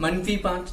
-5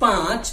5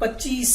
25,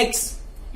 x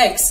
x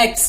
x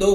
2,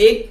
1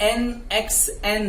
anxn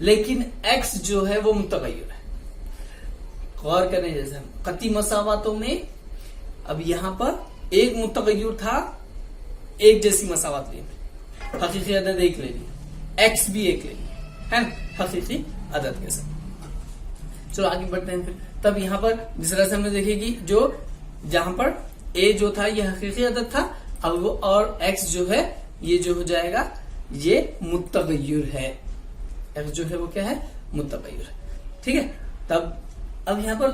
لیکن x جو ہے وہ متغیر ہے. غور کریں جیسے ہم قطعی مساواتوں میں اب یہاں پر ایک متغیر تھا, ایک جیسی مساوات لی, حقیقی عدد ایک لے لی, ایکس بھی ایک لے لی ہے نا حقیقی عدد کے ساتھ. چلو آگے بڑھتے ہیں. پھر تب یہاں پر جس طرح سے ہم نے دیکھے گی جو جہاں پر اے جو تھا یہ حقیقی عدد تھا, اب وہ اور ایکس جو ہے یہ جو ہو جائے گا یہ متغیر ہے. ایکس جو ہے وہ کیا ہے متغیر ہے. ٹھیک ہے. تب اب یہاں پر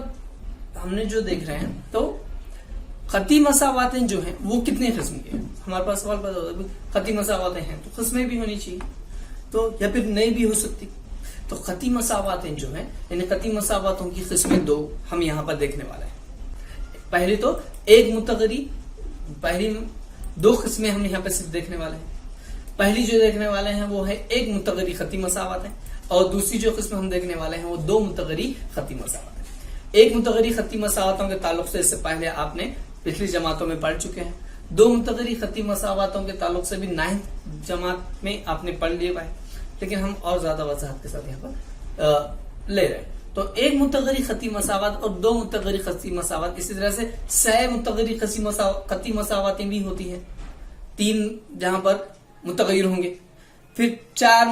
ہم نے جو دیکھ رہے ہیں تو قطعی مساواتیں جو ہیں وہ کتنے قسم کے ہیں. ہمارے پاس سوال پیدا ہوتا ہے قطعی مساواتیں ہیں تو قسمیں بھی ہونی چاہیے تو یا پھر نہیں بھی ہو سکتی. تو قطعی مساواتیں جو ہیں یعنی قطعی مساواتوں کی قسمیں دو ہم یہاں پر دیکھنے والے ہیں. پہلی تو ایک متغیری, پہلی دو قسمیں ہم یہاں پہ صرف دیکھنے والے ہیں. پہلی جو دیکھنے والے ہیں وہ ہے ایک متغیری قطعی مساوات ہے, اور دوسری جو قسم ہم دیکھنے والے ہیں وہ دو متغیری قطعی مساوات ہے. ایک متغیری قطعی مساواتوں کے تعلق سے اس سے پہلے آپ نے پچھلی جماعتوں میں پڑھ چکے ہیں. دو متغیری قطعی مساواتوں کے تعلق سے بھی 9th جماعت میں آپ نے پڑھ لیا ہے, لیکن ہم اور زیادہ وضاحت کے ساتھ یہاں پر لے رہے ہیں. تو ایک متغیری قطعی مساوات اور دو متغیری قطعی مساوات, اسی طرح سے 6 متغیری قطعی مساواتیں بھی ہوتی ہیں. 3 جہاں پر متغیر ہوں گے, پھر 4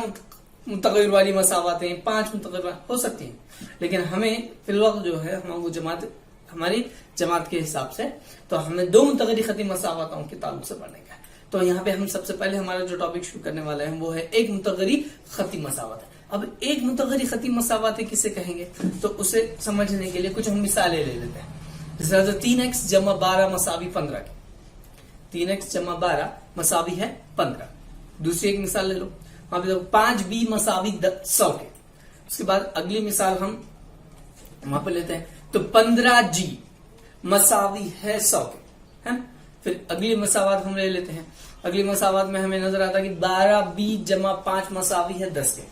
متغیر والی مساواتیں, 5 متغیر ہو سکتی ہیں. لیکن ہمیں فی الوقت جو ہے ہم وہ جماعت ہماری جماعت کے حساب سے تو ہمیں 2 متغیری قطعی مساواتوں کے تعلق سے پڑھنے کا ہے. تو یہاں پہ ہم سب سے پہلے ہمارا جو ٹاپک شروع کرنے والا ہے وہ ہے ایک متغیری قطعی مساوات. اب ایک متغیری قطعی مساوات کسے کہیں گے تو اسے سمجھنے کے لیے کچھ ہم مثالیں لے لیتے ہیں. جس طرح 3x جمع 12 مساوی 15 کی, 3x جمع 12 مساوی ہے 15. دوسری ایک مثال لے لو, وہاں پہ 5b مساوی 100 کے. اس کے بعد اگلی مثال ہم وہاں پہ لیتے ہیں تو 15g مساوی ہے 100 کے. پھر اگلی مساوات ہم لے لیتے ہیں. اگلی مساوات میں ہمیں نظر آتا کہ 12b جمع 5 مساوی ہے 10 کے.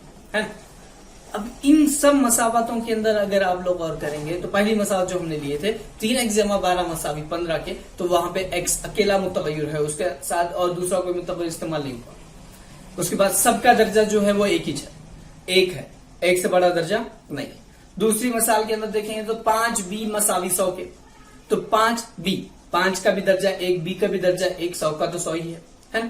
اب ان سب مساواتوں کے اندر اگر آپ لوگ غور کریں گے تو پہلی مساوات جو ہم نے لیے تھے 3x جمع 12 مساوی 15 کے, تو وہاں پہ x اکیلا متغیر ہے, اس کے ساتھ اور دوسرا کوئی متغیر استعمال نہیں ہوا. اس کے بعد سب کا درجہ جو ہے وہ ایک ہی ہے, ایک سے بڑا درجہ نہیں. دوسری مثال کے اندر دیکھیں گے تو 5b مساوی 100 کے, تو 5b 5 کا بھی درجہ 1, b کا بھی درجہ 1, 100 کا تو 100 ہی ہے.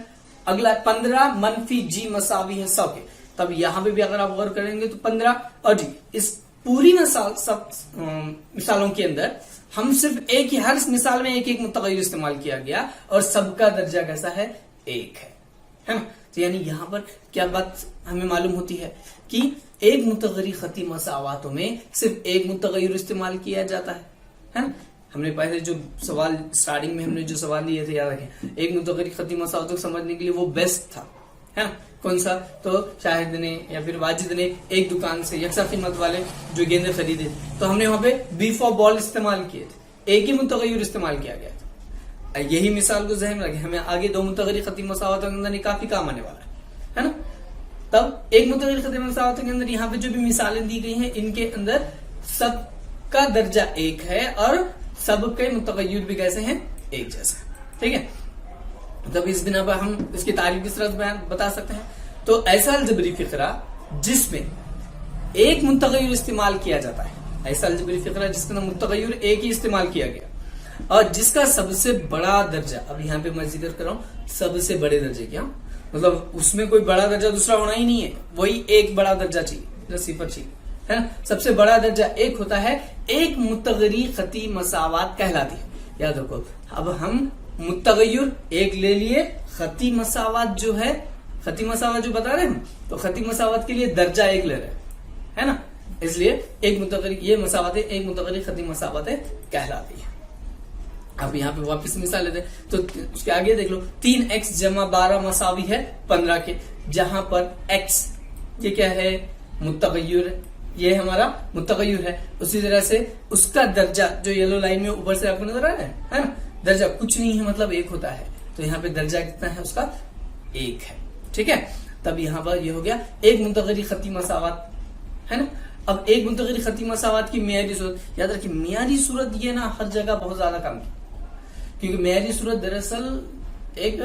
اگلا 15 منفی g مساوی ہے 100 کے. تب یہاں پہ بھی اگر آپ غور کریں گے تو 15 اور g, اس پوری مثالوں کے اندر ہم صرف ایک ہی, ہر مثال میں ایک ایک متغیر استعمال کیا گیا اور سب کا درجہ کیسا ہے, ایک ہے نا. تو یعنی یہاں پر کیا بات ہمیں معلوم ہوتی ہے کہ ایک متغیری قطعی مساواتوں میں صرف ایک متغیر استعمال کیا جاتا ہے نا. ہم نے پہلے جو سوال سٹارٹنگ میں ہم نے جو سوال لیے تھے یاد رکھیں, ایک متغیری قطعی مساواتوں کو سمجھنے کے لیے وہ بیسٹ تھا ہے نا. کون سا, تو شاہد نے یا پھر واجد نے ایک دکان سے یکساں قیمت والے جو گیندے خریدے تو ہم نے وہاں پہ بی فور بال استعمال کیے تھے, ایک ہی متغیر استعمال کیا گیا تھا. یہی مثال کو ذہن رکھیں, ہمیں آگے 2 متغیری قطعی مساواتوں کے اندر کافی کام آنے والا ہے نا. تب ایک متغیری قطعی مساواتوں کے اندر یہاں پہ جو بھی مثالیں دی گئی ہیں ان کے اندر سب کا درجہ ایک ہے اور سب کے متغیر بھی کیسے ہیں, ایک جیسا. ٹھیک ہے. تب اس بنا پر ہم اس کی تعریف کس طرح بتا سکتے ہیں, تو ایسا الجبری فقرہ جس میں ایک متغیر استعمال کیا جاتا ہے, ایسا الجبری فقرہ جس کا متغیر ایک ہی استعمال کیا گیا اور جس کا سب سے بڑا درجہ, اب یہاں پہ میں ذکر کر رہا ہوں سب سے بڑے درجے کیا, مطلب اس میں کوئی بڑا درجہ دوسرا ہونا ہی نہیں ہے, وہی ایک بڑا درجہ چاہیے جو صفر چاہیے ہے نا. سب سے بڑا درجہ ایک ہوتا ہے, ایک متغیری قطعی مساوات کہلاتی ہے. یاد رکھو, اب ہم متغیر ایک لے لیے, قطعی مساوات جو ہے, قطعی مساوات جو بتا رہے ہیں تو قطعی مساوات کے لیے درجہ ایک لے رہے ہیں نا, اس لیے ایک متغیر, یہ مساواتیں ایک متغیری قطعی مساواتیں کہلاتی ہیں. اب یہاں پہ واپس مثال لیتے ہیں تو اس کے آگے دیکھ لو, 3x جمع 12 مساوی ہے 15 کے, جہاں پر x یہ کیا ہے, متغیر, یہ ہمارا متغیر ہے. اسی طرح سے اس کا درجہ جو یلو لائن میں اوپر سے آپ کو نظر آ رہا ہے نا, درجہ کچھ نہیں ہے مطلب ایک ہوتا ہے, تو یہاں پہ درجہ کتنا ہے اس کا, ایک ہے. ٹھیک ہے. تب یہاں پر یہ ہو گیا ایک متغیری قطعی مساوات ہے نا. اب ایک متغیری قطعی مساوات کی معیاری صورت یاد رکھیں, معیاری صورت یہ نا ہر جگہ بہت زیادہ کام کی, کیونکہ معیاری صورت دراصل ایک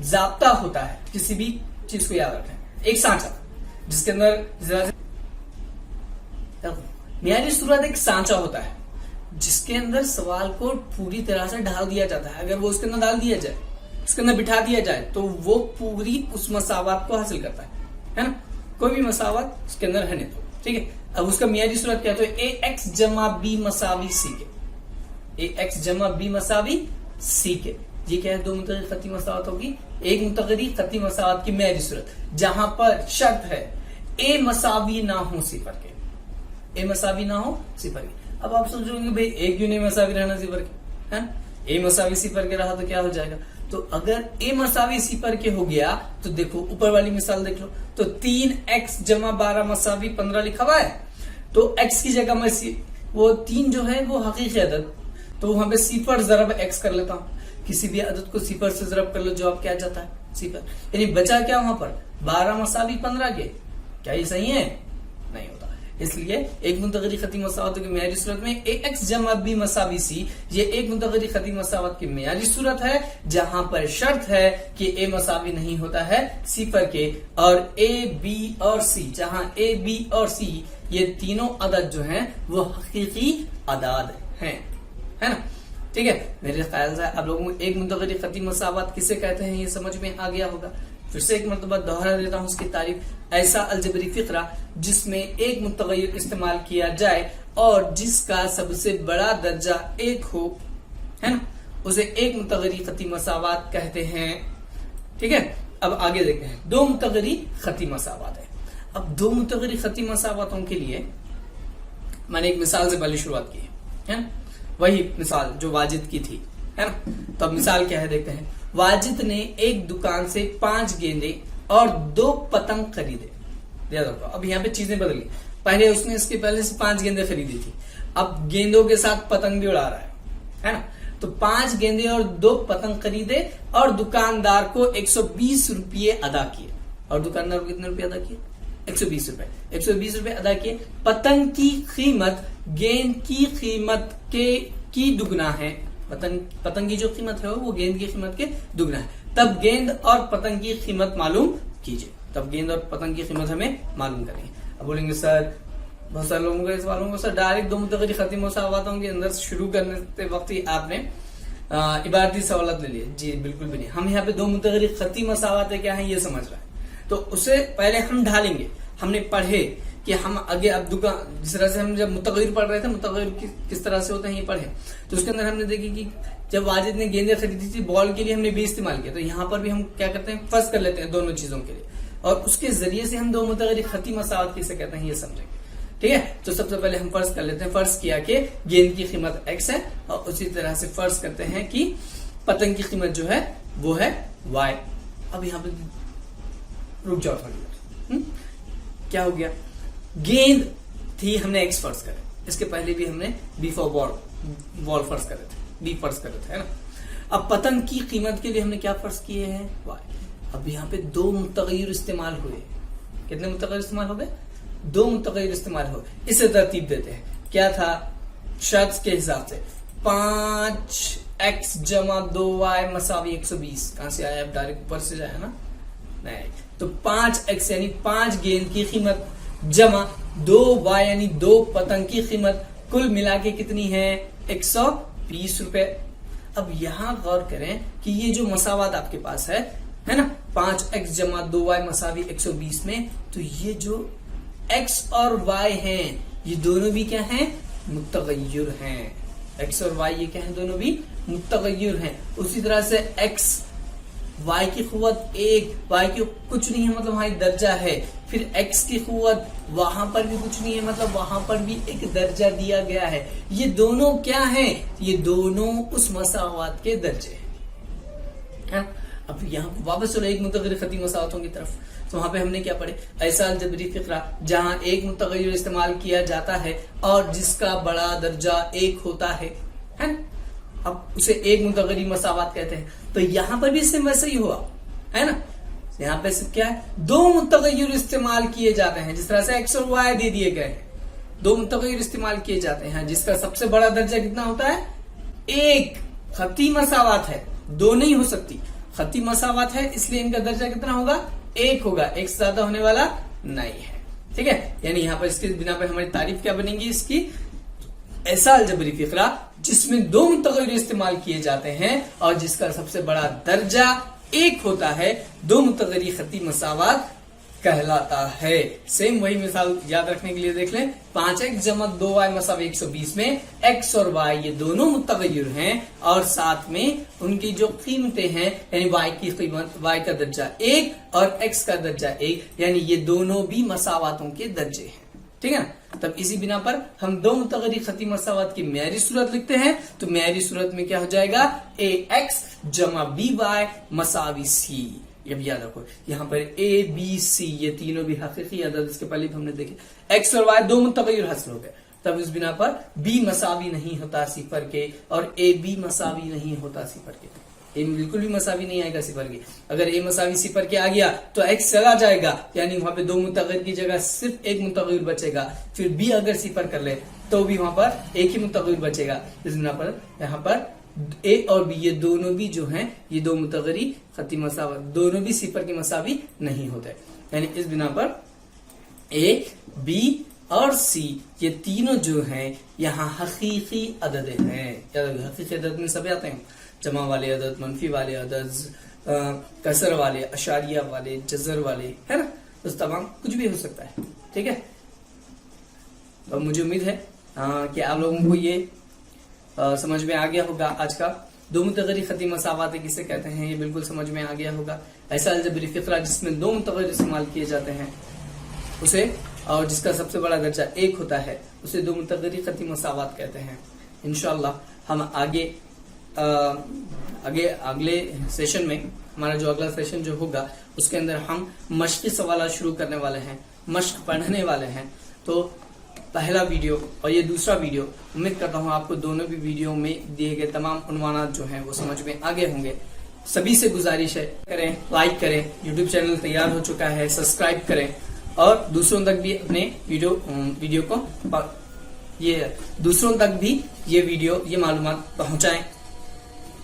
ضابطہ ہوتا ہے, کسی بھی چیز کو یاد رکھیں, ایک سانچہ جس کے اندر معیاری صورت ایک سانچہ ہوتا ہے جس کے اندر سوال کو پوری طرح سے ڈال دیا جاتا ہے. اگر وہ اس کے اندر ڈال دیا جائے, اس کے اندر بٹھا دیا جائے تو وہ پوری اس مساوات کو حاصل کرتا ہے نا. کوئی بھی مساوات اس کے اندر ہے نہیں تو ٹھیک ہے. اب اس کا معیاری صورت کیا, تو اے ایکس جمع بی مساوی سی کے, اے ایکس جمع بی مساوی سی کے, یہ کیا ہے, دو متغیر خطی مساوات ہوگی. ایک متغیر خطی مساوات کی معیاری صورت جہاں پر شرط ہے اے مساوی نہ ہو صفر کے, اے مساوی نہ ہو صفر کے. اب آپ سوچ رہے ہیں بھائی ایک کیوں نہیں مساوی رہنا صفر کے, ہے نا, اے مساوی صفر کے رہا تو کیا ہو جائے گا. تو اگر اے مساوی صفر کے ہو گیا تو دیکھو اوپر والی مثال دیکھ لو, تو 3x جمع 12 مساوی 15 لکھا ہوا ہے. تو x کی جگہ میں وہ 3 جو ہے وہ حقیقی عدد, تو وہاں پہ صفر ضرب x کر لیتا ہوں. کسی بھی عدد کو صفر سے ضرب کر لو, جواب کیا جاتا ہے صفر. یعنی بچا کیا وہاں پر 12 مساوی 15 کے. کیا یہ صحیح ہے؟ نہیں ہوتا. اس لیے ایک متغیر خطی مساوات کی معیاری صورت میں اے ایکس جمع بی مساوی سی, یہ ایک متغیر خطی مساوات کی معیاری صورت ہے جہاں پر شرط ہے کہ اے مساوی نہیں ہوتا ہے صفر کے, اور اے بی اور سی, جہاں اے بی اور سی یہ تینوں عدد جو ہیں وہ حقیقی اعداد ہیں, ہے نا. ٹھیک ہے, میرے خیال سے آپ لوگوں کو ایک متغیر خطی مساوات کسے کہتے ہیں یہ سمجھ میں آ گیا ہوگا. پھر سے ایک مرتبہ دوہرا دیتا ہوں اس کی تعریف. ایسا الجبری فقرہ جس میں ایک متغیر استعمال کیا جائے اور جس کا سب سے بڑا درجہ ایک ہو, ہے نا, اسے ایک متغیر خطی مساوات کہتے ہیں. ٹھیک ہے, اب آگے دیکھتے ہیں دو متغیر خطی مساوات ہے. اب دو متغیر خطی مساواتوں کے لیے میں نے ایک مثال سے پہلے شروعات کی ہے, وہی مثال جو واجد کی تھی, ہے نا. تو اب مثال کیا ہے دیکھتے ہیں. واجد نے ایک دکان سے 5 گیندے اور 2 پتنگ خریدے. اب یہاں پہ چیزیں بدلی. پہلے اس نے اس کے پہلے سے 5 گیندے خریدی تھی, اب گیندوں کے ساتھ پتنگ بھی اڑا رہا ہے نا. تو 5 گیندے اور 2 پتنگ خریدے اور دکاندار کو 120 روپے ادا کیے. اور دکاندار کو کتنے روپے ادا کیے؟ 120 روپے. 120 روپے ادا کیے. پتنگ کی قیمت گیند کی قیمت کی دگنا ہے. پتنگ کی جو قیمت ہے وہ گیند کی قیمت کے دگنا ہے. تب گیند اور پتنگ کی قیمت معلوم کیجئے. تب گیند اور پتنگ کی قیمت ہمیں معلوم کریں. اب بولیں گے سر, بہت سارے لوگوں کے سوالوں کو سر ڈائریکٹ دو متغیر خطی مساواتوں کے اندر شروع کرنے وقت ہی آپ نے عبارتی سوالات لے لیے. جی بالکل بھی نہیں. ہم یہاں پہ دو متغیر خطی مساوات کیا ہیں یہ سمجھ رہے ہیں, تو اسے پہلے ہم ڈھالیں گے. ہم نے پڑھے کہ ہم آگے اب جس طرح سے ہم جب متغیر پڑھ رہے تھے, متغیر کس طرح سے ہوتے ہیں یہ پڑھے, تو اس کے اندر ہم نے دیکھی کہ جب واجد نے گیندیں خریدی تھی بال کے لیے ہم نے بھی استعمال کیا, تو یہاں پر بھی ہم کیا کرتے ہیں فرض کر لیتے ہیں دونوں چیزوں کے لیے, اور اس کے ذریعے سے ہم دو متغیر خطی مساوات کسے کہتے ہیں یہ سمجھیں گے. ٹھیک ہے, تو سب سے پہلے ہم فرض کر لیتے ہیں, فرض کیا کہ گیند کی قیمت x ہے, اور اسی طرح سے فرض کرتے ہیں کہ پتنگ کی قیمت جو ہے وہ ہے y. اب یہاں پہ رک جاؤ تھوڑی, کیا ہو گیا, گیند تھی ہم نے x فرض کرے, اس کے پہلے بھی ہم نے b فور بال فرض کرے تھے, b فرض کرے تھے, ہے نا. اب پتنگ کی قیمت کے لیے ہم نے کیا فرض کیے ہیں y. اب یہاں پہ دو متغیر استعمال ہوئے. کتنے متغیر استعمال ہو گئے؟ 2 متغیر استعمال ہو گئے. اسے ترتیب دیتے ہیں. کیا تھا شرط کے حساب سے 5x جمع 2y مساوی 120. کہاں سے آیا؟ اب ڈائریکٹ اوپر سے جائے نا, نہیں. تو 5x یعنی 5 گیند کی قیمت جمع 2y یعنی 2 پتنگ کی قیمت کل ملا کے کتنی ہے؟ 120 روپے. اب یہاں غور کریں کہ یہ جو مساوات آپ کے پاس ہے نا, 5x جمع 2y مساوی 120 میں, تو یہ جو x اور y ہیں یہ دونوں بھی کیا ہیں؟ متغیر ہیں. x اور y یہ کیا ہیں؟ دونوں بھی متغیر ہیں. اسی طرح سے x y کی قوت 1, y کی کچھ نہیں ہے مطلب وہاں ایک درجہ ہے. پھر x کی قوت وہاں پر بھی کچھ نہیں ہے مطلب وہاں پر بھی ایک درجہ دیا گیا ہے. یہ دونوں کیا ہیں؟ یہ دونوں اس مساوات کے درجے ہیں. اب یہاں واپس چلو ایک متغیر خطی مساواتوں کی طرف. تو وہاں پہ ہم نے کیا پڑھے؟ ایسا الجبری فقرہ جہاں ایک متغیر استعمال کیا جاتا ہے اور جس کا بڑا درجہ 1 ہوتا ہے, اب اسے ایک متغیر مساوات کہتے ہیں. تو یہاں پر بھی اس سے ویسا ہی ہوا ہے نا. یہاں پہ کیا ہے؟ 2 متغیر استعمال کیے جاتے ہیں. جس طرح سے x اور y دے دیے گئے ہیں, 2 متغیر استعمال کیے جاتے ہیں جس کا سب سے بڑا درجہ کتنا ہوتا ہے؟ 1. خطی مساوات ہے, 2 نہیں ہو سکتی. خطی مساوات ہے اس لیے ان کا درجہ کتنا ہوگا؟ 1 ہوگا. 1 سے زیادہ ہونے والا نہیں ہے. ٹھیک ہے. یعنی یہاں پر اس کے بنا پر ہماری تعریف کیا بنے گی اس کی؟ ایسا الجبری فقرہ جس میں دو متغیر استعمال کیے جاتے ہیں اور جس کا سب سے بڑا درجہ ایک ہوتا ہے، دو متغیری خطی مساوات کہلاتا ہے. سیم وہی مثال یاد رکھنے کے لیے دیکھ لیں. 5x جمع 2y مساوی 120 میں x اور y یہ دونوں متغیر ہیں اور ساتھ میں ان کی جو قیمتیں ہیں یعنی y کی قیمت، y کا درجہ 1 اور x کا درجہ 1، یعنی یہ دونوں بھی مساواتوں کے درجے ہیں. ٹھیک ہے. تب اسی بنا پر ہم دو متغیری خطی مساوات کی معیاری صورت لکھتے ہیں. تو معیاری صورت میں کیا ہو جائے گا؟ ax جمع by مساوی c. اب یاد رکھو یہاں پر a b c یہ تینوں بھی حقیقی عدد، اس کے پہلے بھی ہم نے دیکھے x اور y دو متغیر حاصل ہو گئے. تب اس بنا پر b مساوی نہیں ہوتا صفر کے اور a b مساوی نہیں ہوتا صفر کے. a بالکل بھی مساوی نہیں آئے گا صفر کے. اگر a مساوی صفر کے آ گیا تو x چلا جائے گا، یعنی وہاں پہ دو متغیر کی جگہ صرف ایک متغیر بچے گا. پھر b اگر صفر کر لے تو بھی وہاں پر ایک ہی متغیر بچے گا. اس بنا پر یہاں پر a اور b یہ دونوں بھی جو ہیں یہ دو متغیری خطی مساوات دونوں بھی صفر کے مساوی نہیں ہوتے. یعنی اس بنا پر a b اور c یہ تینوں جو ہیں یہاں حقیقی عدد ہیں. حقیقی عدد میں سب آتے ہیں، جمع والے عدد، منفی والے عدد، کسر والے، اشاریہ والے، جزر والے، ہے نا. اس تمام کچھ بھی ہو سکتا ہے. ٹھیک ہے. اور مجھے امید ہے کہ آپ لوگوں کو یہ سمجھ میں آ گیا ہوگا. آج کا دو متغیری خطی مساوات کسے کہتے ہیں یہ بالکل سمجھ میں آ گیا ہوگا. ایسا الجبری فقرہ جس میں دو متغیر استعمال کیے جاتے ہیں اسے، اور جس کا سب سے بڑا درجہ ایک ہوتا ہے، اسے دو متغیری خطی مساوات کہتے ہیں. انشاءاللہ ہم اگلے سیشن میں، ہمارا جو اگلا سیشن جو ہوگا اس کے اندر ہم مشقی سوالات شروع کرنے والے ہیں، مشق پڑھنے والے ہیں. تو پہلا ویڈیو اور یہ دوسرا ویڈیو، امید کرتا ہوں آپ کو دونوں بھی ویڈیو میں دیے گئے تمام عنوانات جو ہیں وہ سمجھ میں آگے ہوں گے. سبھی سے گزارش ہے کریں، لائک کریں. یوٹیوب چینل تیار ہو چکا ہے، سبسکرائب کریں اور دوسروں تک بھی اپنے ویڈیو کو دوسروں تک بھی یہ معلومات پہنچائیں.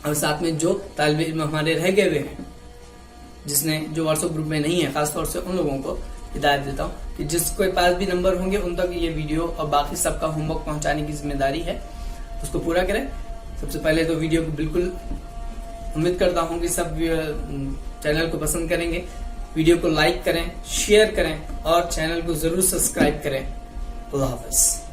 اور ساتھ میں جو طالب علم ہمارے رہ گئے ہوئے ہیں جو واٹس ایپ گروپ میں نہیں ہے، خاص طور سے ان لوگوں کو ہدایت دیتا ہوں کہ جس کے پاس بھی نمبر ہوں گے ان تک یہ ویڈیو اور باقی سب کا ہوم ورک پہنچانے کی ذمہ داری ہے، اس کو پورا کریں. سب سے پہلے تو ویڈیو کو بالکل امید کرتا ہوں کہ سب چینل کو پسند کریں گے. ویڈیو کو لائک کریں، شیئر کریں اور چینل کو ضرور سبسکرائب کریں. اللہ حافظ.